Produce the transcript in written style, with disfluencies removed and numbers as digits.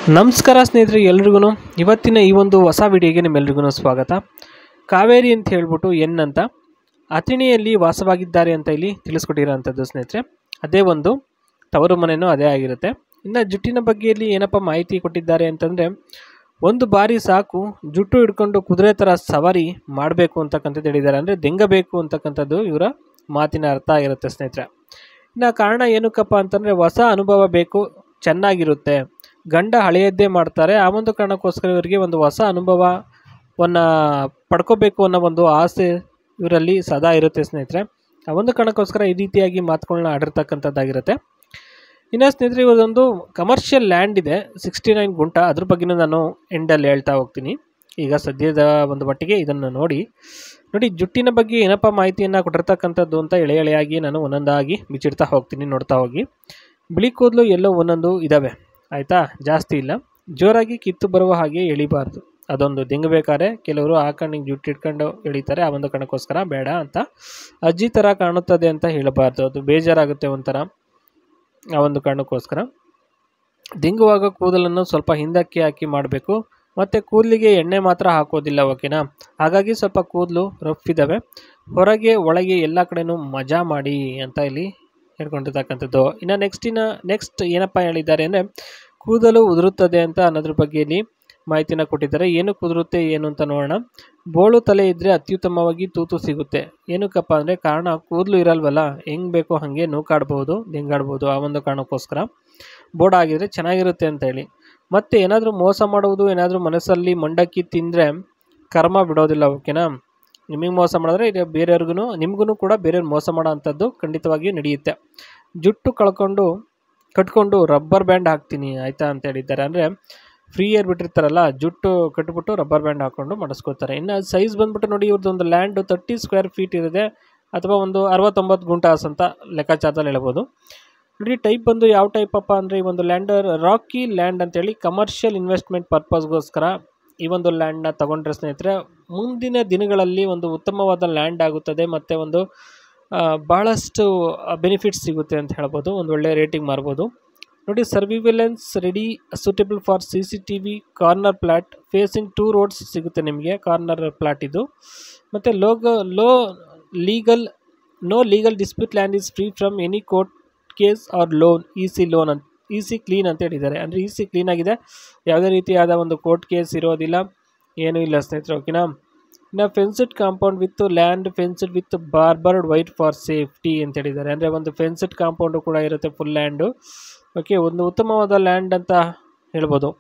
ನಮಸ್ಕಾರ ಸ್ನೇಹಿತರೆ, ಎಲ್ರಿಗೂ ಇವತ್ತಿನ ಈ ಒಂದು ಹೊಸ ವಿಡಿಯೋಗೆ ನಿಮ್ಮೆಲ್ರಿಗೂ ಸ್ವಾಗತ. ಕಾವೇರಿ ಅಂತ ಹೇಳ್ಬಿಟ್ಟು ಅಂತ ಅಥಣಿಯಲ್ಲಿ ವಾಸವಾಗಿದ್ದಾರೆ ಅಂತ ಇಲ್ಲಿ ತಿಳಿಸ್ಕೊಟ್ಟಿರೋಂಥದ್ದು ಸ್ನೇಹಿತರೆ. ಅದೇ ಒಂದು ತವರು ಮನೆಯೂ ಅದೇ ಆಗಿರುತ್ತೆ. ಇನ್ನು ಜುಟ್ಟಿನ ಬಗ್ಗೆಯಲ್ಲಿ ಏನಪ್ಪ ಮಾಹಿತಿ ಕೊಟ್ಟಿದ್ದಾರೆ ಅಂತಂದರೆ, ಒಂದು ಬಾರಿ ಸಾಕು ಜುಟ್ಟು ಹಿಡ್ಕೊಂಡು ಕುದುರೆ ಥರ ಸವಾರಿ ಮಾಡಬೇಕು ಅಂತಕ್ಕಂಥದ್ದು ಹೇಳಿದ್ದಾರೆ. ಅಂದರೆ ದೆಂಗಬೇಕು ಅಂತಕ್ಕಂಥದ್ದು ಇವರ ಮಾತಿನ ಅರ್ಥ ಆಗಿರುತ್ತೆ ಸ್ನೇಹಿತರೆ. ಇನ್ನು ಕಾರಣ ಏನಕ್ಕಪ್ಪ ಅಂತಂದರೆ, ಹೊಸ ಅನುಭವ ಬೇಕು, ಚೆನ್ನಾಗಿರುತ್ತೆ, ಗಂಡ ಹಳೆಯದ್ದೇ ಮಾಡ್ತಾರೆ, ಆ ಒಂದು ಕಾರಣಕ್ಕೋಸ್ಕರ ಇವರಿಗೆ ಒಂದು ಹೊಸ ಅನುಭವವನ್ನು ಪಡ್ಕೋಬೇಕು ಅನ್ನೋ ಒಂದು ಆಸೆ ಇವರಲ್ಲಿ ಸದಾ ಇರುತ್ತೆ ಸ್ನೇಹಿತರೆ. ಆ ಒಂದು ಕಾರಣಕ್ಕೋಸ್ಕರ ಈ ರೀತಿಯಾಗಿ ಮಾತುಗಳನ್ನ ಆಡಿರ್ತಕ್ಕಂಥದ್ದಾಗಿರುತ್ತೆ. ಇನ್ನು ಸ್ನೇಹಿತರೆ, ಇವರದೊಂದು ಕಮರ್ಷಿಯಲ್ ಲ್ಯಾಂಡ್ ಇದೆ 69 ಗುಂಟ. ಅದ್ರ ಬಗ್ಗೆನೂ ನಾನು ಎಂಡಲ್ಲಿ ಹೇಳ್ತಾ ಹೋಗ್ತೀನಿ. ಈಗ ಸದ್ಯದ ಒಂದು ಮಟ್ಟಿಗೆ ಇದನ್ನು ನೋಡಿ ಜುಟ್ಟಿನ ಬಗ್ಗೆ ಏನಪ್ಪ ಮಾಹಿತಿಯನ್ನು ಕೊಟ್ಟಿರ್ತಕ್ಕಂಥದ್ದು ಅಂತ ಎಳೆಯಾಗಿ ನಾನು ಒಂದೊಂದಾಗಿ ಬಿಚ್ಚಿಡ್ತಾ ಹೋಗ್ತೀನಿ, ನೋಡ್ತಾ ಹೋಗಿ. ಬಿಳಿ ಕೂದಲು ಎಲ್ಲೋ ಒಂದೊಂದು ಇದ್ದಾವೆ, ಆಯಿತಾ, ಜಾಸ್ತಿ ಇಲ್ಲ. ಜೋರಾಗಿ ಕಿತ್ತು ಬರುವ ಹಾಗೆ ಎಳಿಬಾರ್ದು, ಅದೊಂದು ದಿಂಗಬೇಕಾದ್ರೆ ಕೆಲವರು ಹಾಕೊಂಡು ಜುಟ್ಟು ಇಟ್ಕೊಂಡು ಎಳಿತಾರೆ, ಆ ಒಂದು ಕಾರಣಕ್ಕೋಸ್ಕರ ಬೇಡ ಅಂತ. ಅಜ್ಜಿ ಥರ ಕಾಣುತ್ತದೆ ಅಂತ ಹೇಳಬಾರ್ದು, ಅದು ಬೇಜಾರಾಗುತ್ತೆ ಒಂಥರ, ಆ ಒಂದು ಕಾರಣಕ್ಕೋಸ್ಕರ. ದಿಂಗುವಾಗ ಕೂದಲನ್ನು ಸ್ವಲ್ಪ ಹಿಂದಕ್ಕೆ ಹಾಕಿ ಮಾಡಬೇಕು. ಮತ್ತು ಕೂದಲಿಗೆ ಎಣ್ಣೆ ಮಾತ್ರ ಹಾಕೋದಿಲ್ಲ, ಓಕೆನಾ. ಹಾಗಾಗಿ ಸ್ವಲ್ಪ ಕೂದಲು ರಫ್ ಇದ್ದಾವೆ. ಹೊರಗೆ ಒಳಗೆ ಎಲ್ಲ ಕಡೆನೂ ಮಜಾ ಮಾಡಿ ಅಂತ ಇಲ್ಲಿ ಹೇಳ್ಕೊಂಡಿರ್ತಕ್ಕಂಥದ್ದು. ಇನ್ನು ನೆಕ್ಸ್ಟ್ ಏನಪ್ಪ ಹೇಳಿದ್ದಾರೆ ಅಂದರೆ, ಕೂದಲು ಉದುರುತ್ತದೆ ಅಂತ ಅನ್ನೋದ್ರ ಬಗ್ಗೆ ಇಲ್ಲಿ ಮಾಹಿತಿನ ಕೊಟ್ಟಿದ್ದಾರೆ. ಏನು ಕುದುರುತ್ತೆ ಏನು ಅಂತ ನೋಡೋಣ. ಬೋಳು ತಲೆ ಇದ್ದರೆ ಅತ್ಯುತ್ತಮವಾಗಿ ತೂತು ಸಿಗುತ್ತೆ. ಏನಕ್ಕಪ್ಪ ಅಂದರೆ, ಕಾರಣ ಕೂದಲು ಇರಲ್ವಲ್ಲ, ಹೆಂಗೆ ಬೇಕೋ ಹಾಗೆ ನೂಕಾಡ್ಬೋದು, ದಿಂಗಾಡ್ಬೋದು, ಆ ಒಂದು ಕಾರಣಕ್ಕೋಸ್ಕರ ಬೋಡಾಗಿದ್ರೆ ಚೆನ್ನಾಗಿರುತ್ತೆ ಅಂತ ಹೇಳಿ. ಮತ್ತು ಏನಾದರೂ ಮೋಸ ಮಾಡುವುದು, ಏನಾದರೂ ಮನಸ್ಸಲ್ಲಿ ಮಂಡಕ್ಕಿ ತಿಂದರೆ ಕರ್ಮ ಬಿಡೋದಿಲ್ಲ, ಓಕೆನಾ. ನಿಮಗೆ ಮೋಸ ಮಾಡಿದ್ರೆ ಈಗ ಬೇರೆಯವ್ರಿಗೂ ನಿಮಗೂ ಕೂಡ ಬೇರೆಯವ್ರು ಮೋಸ ಮಾಡೋ ಅಂಥದ್ದು ಖಂಡಿತವಾಗಿಯೂ ನಡೆಯುತ್ತೆ. ಜುಟ್ಟು ಕಟ್ಕೊಂಡು ರಬ್ಬರ್ ಬ್ಯಾಂಡ್ ಹಾಕ್ತೀನಿ ಆಯಿತಾ ಅಂತ ಹೇಳಿದ್ದಾರೆ. ಅಂದರೆ ಫ್ರೀ ಏರ್ ಬಿಟ್ಟಿರ್ತಾರಲ್ಲ, ಜುಟ್ಟು ಕಟ್ಬಿಟ್ಟು ರಬ್ಬರ್ ಬ್ಯಾಂಡ್ ಹಾಕ್ಕೊಂಡು ಮಾಡಿಸ್ಕೋತಾರೆ. ಇನ್ನು ಸೈಜ್ ಬಂದ್ಬಿಟ್ಟು ನೋಡಿ, ಇವ್ರದ್ದೊಂದು ಲ್ಯಾಂಡು 30 ಸ್ಕ್ವೇರ್ ಫೀಟ್ ಇರುತ್ತೆ, ಅಥವಾ ಒಂದು 69 ಗುಂಟಾಸ್ ಅಂತ ಲೆಕ್ಕಾಚಾರದಲ್ಲಿ ಹೇಳ್ಬೋದು. ನೋಡಿ ಟೈಪ್ ಬಂದು ಯಾವ ಟೈಪಪ್ಪ ಅಂದರೆ, ಈ ಒಂದು ಲ್ಯಾಂಡ್ ರಾಕಿ ಲ್ಯಾಂಡ್ ಅಂತೇಳಿ ಕಮರ್ಷಿಯಲ್ ಇನ್ವೆಸ್ಟ್ಮೆಂಟ್ ಪರ್ಪಸ್ಗೋಸ್ಕರ ಈ ಒಂದು ಲ್ಯಾಂಡ್ನ ತೊಗೊಂಡ್ರೆ ಸ್ನೇಹಿತರೆ, ಮುಂದಿನ ದಿನಗಳಲ್ಲಿ ಒಂದು ಉತ್ತಮವಾದ ಲ್ಯಾಂಡ್ ಆಗುತ್ತದೆ. ಮತ್ತು ಒಂದು ಭಾಳಷ್ಟು ಬೆನಿಫಿಟ್ಸ್ ಸಿಗುತ್ತೆ ಅಂತ ಹೇಳ್ಬೋದು, ಒಂದು ಒಳ್ಳೆಯ ರೇಟಿಂಗ್ ಮಾರ್ಬೋದು. ನೋಡಿ, surveillance ready, suitable for CCTV, corner plot, facing 2 roads ಸಿಗುತ್ತೆ ನಿಮಗೆ, ಕಾರ್ನರ್ ಪ್ಲಾಟ್ ಇದು. ಮತ್ತು no legal dispute, land is free from any court case or loan, easy clean ಅಂತ ಹೇಳಿದ್ದಾರೆ. ಅಂದರೆ ಈಸಿ ಕ್ಲೀನ್ ಆಗಿದೆ, ಯಾವುದೇ ರೀತಿಯಾದ ಒಂದು ಕೋರ್ಟ್ ಕೇಸ್ ಇರೋದಿಲ್ಲ, ಏನೂ ಇಲ್ಲ ಸ್ನೇಹಿತರೆ, ಓಕೆನಾ. ಇನ್ನು fenced compound with land fenced with barbed wire for safety ಅಂತ ಹೇಳಿದ್ದಾರೆ. ಅಂದರೆ ಒಂದು ಫೆನ್ಸ್ಡ್ ಕಾಂಪೌಂಡು ಕೂಡ ಇರುತ್ತೆ, ಫುಲ್ ಲ್ಯಾಂಡು, ಓಕೆ. ಒಂದು ಉತ್ತಮವಾದ ಲ್ಯಾಂಡ್ ಅಂತ ಹೇಳ್ಬೋದು.